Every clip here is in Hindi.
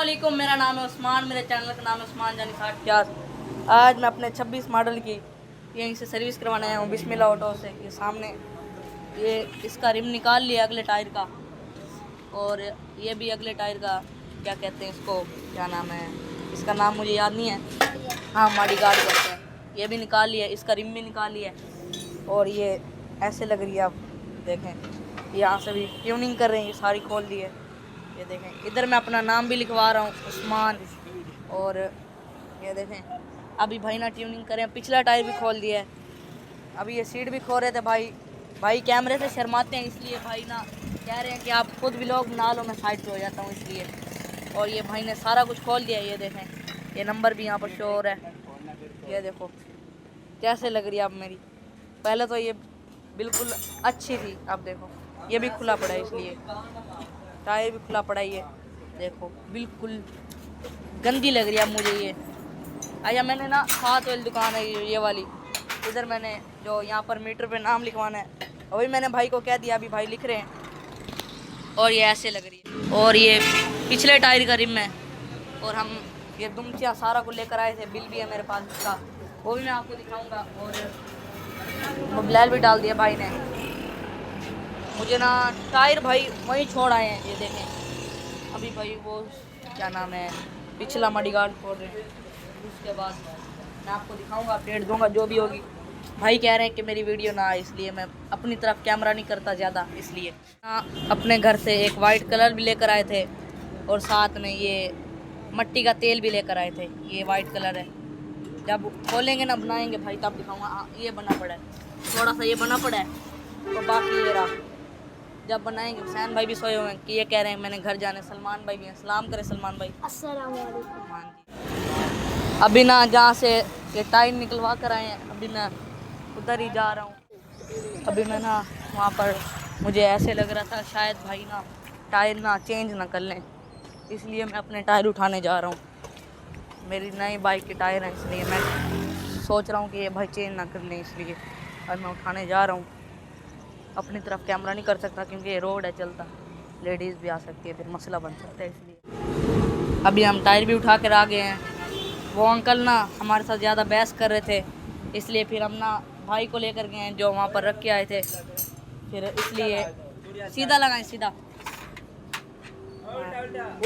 अस्सलामुअलैकुम, मेरा नाम है उस्मान, मेरे चैनल का नाम है उस्मान जानी 6050। आज मैं अपने 26 मॉडल की यहीं से सर्विस करवाने आया हूँ बिस्मिल्लाह ऑटो से। ये सामने ये इसका रिम निकाल लिया अगले टायर का, और ये भी अगले टायर का क्या कहते हैं इसको, क्या नाम है इसका, नाम मुझे याद नहीं है। हाँ, मॉडी गार्ड कहते हैं। ये भी निकाल लिया, इसका रिम भी निकाल लिया। और ये ऐसे लग रही है, आप देखें यहाँ से भी ट्यूनिंग कर रहे हैं, ये सारी खोल दी है। ये देखें, इधर मैं अपना नाम भी लिखवा रहा हूँ उस्मान। और ये देखें, अभी भाई ना ट्यूनिंग करें, पिछला टायर भी खोल दिया है। अभी ये सीट भी खो रहे थे भाई कैमरे से शर्माते हैं, इसलिए भाई ना कह रहे हैं कि आप खुद व्लॉग बना लो, मैं साइड पे हो जाता हूँ इसलिए। और ये भाई ने सारा कुछ खोल दिया है। ये देखें, ये नंबर भी यहाँ पर शो हो रहा है। ये देखो कैसे लग रही है अब मेरी। पहले तो ये बिल्कुल अच्छी थी, अब देखो ये भी खुला पड़ा है, इसलिए टायर भी खुला पड़ा है। ये देखो बिल्कुल गंदी लग रही है अब मुझे ये। आया मैंने ना हाथ वाली दुकान है ये वाली, इधर मैंने जो यहाँ पर मीटर पे नाम लिखवाना है, अभी मैंने भाई को कह दिया, अभी भाई लिख रहे हैं। और ये ऐसे लग रही है। और ये पिछले टायर का रिम है। और हम ये दुमचिया सारा को लेकर आए थे, बिल भी है मेरे पास इसका, वो भी मैं आपको दिखाऊंगा। और मोबाइल भी डाल दिया भाई ने मुझे ना। टायर भाई वहीं छोड़ आए हैं, ये देखें। अभी भाई वो क्या नाम है पिछला मडीगार्ड छोड़ रहे हैं, उसके बाद मैं आपको दिखाऊंगा, अपडेट दूंगा जो भी होगी। भाई कह रहे हैं कि मेरी वीडियो ना आए, इसलिए मैं अपनी तरफ कैमरा नहीं करता ज़्यादा, इसलिए अपने घर से एक वाइट कलर भी लेकर आए थे, और साथ में ये मट्टी का तेल भी लेकर आए थे। ये वाइट कलर है, जब खोलेंगे ना बनाएंगे भाई तब दिखाऊंगा। हाँ, ये बना पड़ा है, थोड़ा सा ये बना पड़ा है, और बाकी ये रहा जब बनाएंगे। हुसैन भाई भी सोए हुए हैं कि ये कह रहे हैं मैंने घर जाने। सलमान भाई भी हैं, सलाम करें सलमान भाई। अस्सलाम वालेकुम। हाँ जी, अभी ना जहाँ से ये टायर निकलवा कर आए हैं, अभी मैं उधर ही जा रहा हूँ। अभी मैं ना वहाँ पर मुझे ऐसे लग रहा था शायद भाई ना टायर ना चेंज ना कर लें, इसलिए मैं अपने टायर उठाने जा रहा हूँ। मेरी नई बाइक के टायर हैं, इसलिए मैं सोच रहा हूँ कि ये भाई चेंज ना कर लें, इसलिए अब मैं उठाने जा रहा हूँ। अपनी तरफ कैमरा नहीं कर सकता क्योंकि ये रोड है चलता, लेडीज़ भी आ सकती है, फिर मसला बन सकता है, इसलिए अभी हम टायर भी उठा कर आ गए हैं। वो अंकल ना हमारे साथ ज़्यादा बहस कर रहे थे, इसलिए फिर हम ना भाई को लेकर गए हैं जो वहाँ पर रख के आए थे, फिर इसलिए सीधा लगाएं, सीधा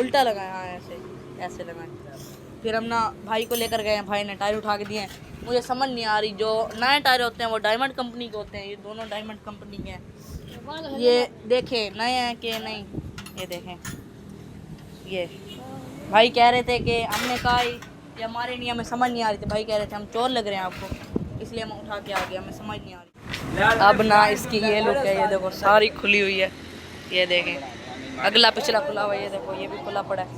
उल्टा लगाएं, हाँ ऐसे लगाएं। फिर हम ना भाई को लेकर गए हैं, भाई ने टायर उठा के दिए हैं। मुझे समझ नहीं आ रही, जो नए टायर होते हैं वो डायमंड कंपनी के होते हैं, ये दोनों डायमंड कंपनी के हैं। ये देखें नए हैं कि नहीं, ये देखें। ये भाई कह रहे थे कि हमने कहा ये हमारे नहीं, हमें समझ नहीं आ रही थी। भाई कह रहे थे हम चोर लग रहे हैं आपको, इसलिए हम उठा के आ गए, हमें समझ नहीं आ रही। अब ना इसकी ये लुक है, ये देखो सारी खुली हुई है, ये देखें। अगला पिछला खुला हुआ है, ये देखो ये भी खुला पड़ा है,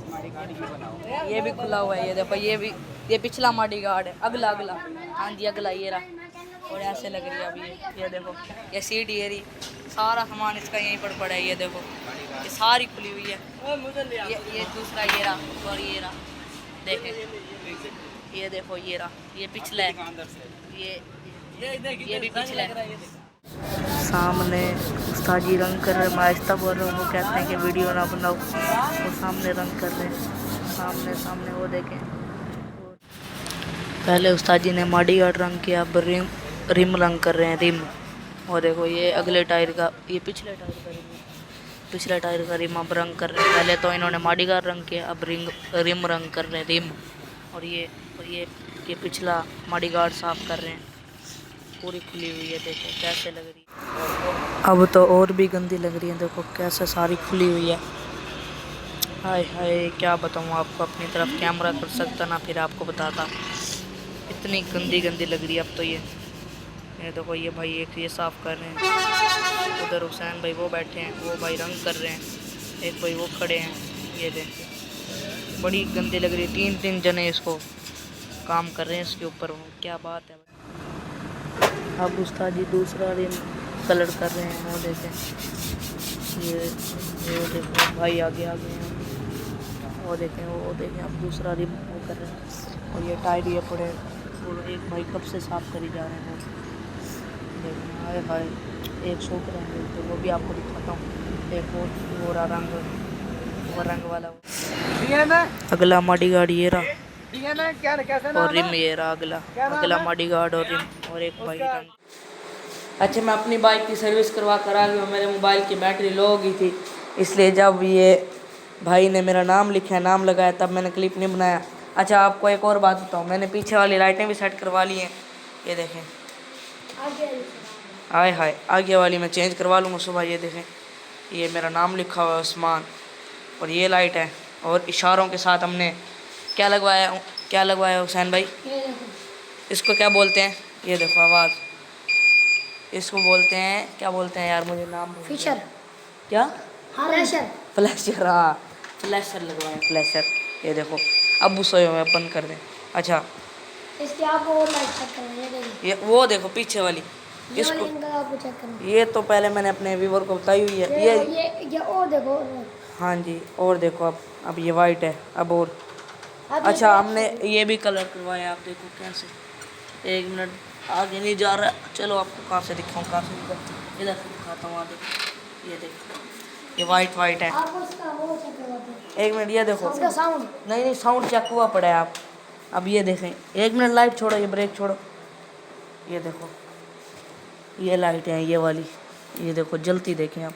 ये भी खुला हुआ है, ये देखो ये भी, ये पिछला मॉडी गार्ड है। अगला हाँ जी अगला ये रहा। और ऐसे लग रही है अभी ये देखो, ये सीट ये रही, सारा सामान इसका यहीं पर पड़ा है, ये देखो ये सारी खुली हुई है। ये दूसरा ये रहा, और ये रहा देखें, ये देखो ये रहा, ये पिछला है, ये भी पिछला है। सामने उस्ताद जी रंग कर रहे हैं, आहिस्ता बोल रहे हैं, वो कहते हैं कि वीडियो ना बनाओ, वो सामने रंग कर रहे हैं, सामने वो देखें। पहले उस्ताद जी ने मॉडी गार्ड रंग किया, अब रिम रंग कर रहे हैं, रिम। और देखो ये अगले टायर का, ये पिछले टायर का रिम, पिछले टायर का रिम अब रंग कर रहे हैं। पहले तो इन्होंने मॉडी गार्ड रंग किया, अब रिम रंग कर रहे हैं, रिम। और ये पिछला मॉडी गार्ड साफ कर रहे हैं, पूरी खुली हुई है, देखो कैसे लग रही है। अब तो और भी गंदी लग रही है, देखो कैसे सारी खुली हुई है। हाय हाय क्या बताऊँ आपको, अपनी तरफ कैमरा कर सकता ना, फिर आपको बताता। इतनी गंदी लग रही है अब तो ये देखो, ये भाई एक ये साफ़ कर रहे हैं, उधर हुसैन भाई वो बैठे हैं, वो भाई रंग कर रहे हैं, एक भाई वो खड़े हैं, ये देखिए बड़ी गंदी लग रही है। 3 जने इसको काम कर रहे हैं इसके ऊपर, क्या बात है। अब उस्ताद जी दूसरा रिम कलर कर रहे हैं, वो देखें, ये देखो भाई आगे हैं, वो देखें अब दूसरा रिम वो कर रहे हैं। और ये टायर ये पड़े, और एक भाई कब से साफ़ करी जा रहे हैं, देखें हाय हाय। एक सूख रहे हैं तो वो भी आपको दिखाता हूँ, एक वो रंग वाला। अगला मॉडी गार्ड ये रहा, क्या कैसे नाम और रिम ये रहा अगला मॉडी गार्ड और रिम और एक भाई रंग। अच्छा, मैं अपनी बाइक की सर्विस करवा कर आ गया। मेरे मोबाइल की बैटरी लो हो गई थी, इसलिए जब ये भाई ने मेरा नाम लिखा है, नाम लगाया, तब मैंने क्लिप नहीं बनाया। अच्छा, आपको एक और बात बताऊँ, मैंने पीछे वाली लाइटें भी सेट करवा ली हैं, ये देखें। हाय हाय, आगे वाली मैं चेंज करवा लूँगा सुबह। ये देखें, ये मेरा नाम लिखा हुआ है उस्मान, और ये लाइट है। और इशारों के साथ हमने क्या लगवाया हुसैन भाई, इसको क्या बोलते हैं? ये देखो आवाज़, इसको बोलते हैं, क्या बोलते हैं यार, मुझे नाम भूल गया। फिशर, क्या? फ्लैशर, फ्लैशर, हाँ फ्लैशर लगवाए, फ्लैशर। ये देखो, अब सोए हुए, बंद कर दें। अच्छा, इसकी आप और लाइट चेक करना, ये देखिए, ये वो देखो पीछे वाली, ये इसको, वाली इनका आपको चेक करना। ये तो पहले मैंने अपने व्यूवर को बताई हुई है। ये और देखो, हाँ जी, और देखो अब ये वाइट है अब। और अब ये अच्छा, black हमने है। ये भी कलर करवाया, आप देखो कैसे। एक मिनट, आगे नहीं जा रहा, चलो आपको कहाँ से दिखाऊँ, कहाँ से इधर से दिखाता हूँ। आगे ये देखो, ये वाइट है। आपको इसका वो चेक करवाते हैं। एक मिनट, ये देखो, इसका साउंड, नहीं साउंड चेक हुआ पड़ा है आप। अब ये देखें, एक मिनट, लाइट छोड़ो, ये ब्रेक छोड़ो, ये देखो, ये लाइट है ये वाली, ये देखो जलती, देखें आप।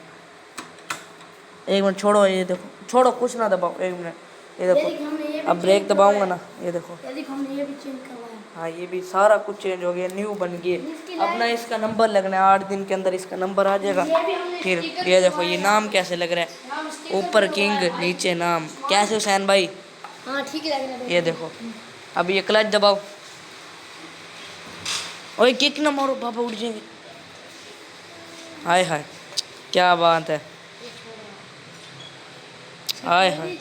एक मिनट छोड़ो, ये देखो, छोड़ो, कुछ ना दबाओ, एक मिनट, ये देखो, अब ब्रेक दबाऊंगा ना, ये देखो, हमने ये भी चेंज करवाया। हाँ ये भी सारा कुछ चेंज हो गया, न्यू बन गई। अब ना इसका नंबर लगना है, 8 दिन के अंदर इसका नंबर आ जाएगा। फिर ये देखो, ये नाम कैसे लग रहा है, ऊपर किंग, नीचे नाम, कैसे हुसैन भाई? हाँ ठीक है, लग रहा है। ये देखो, अब ये क्लच दबाओ, ओए किक ना मारो पापा, उठ जाएंगे। हाय हाय, क्या बात है, हाय हाय।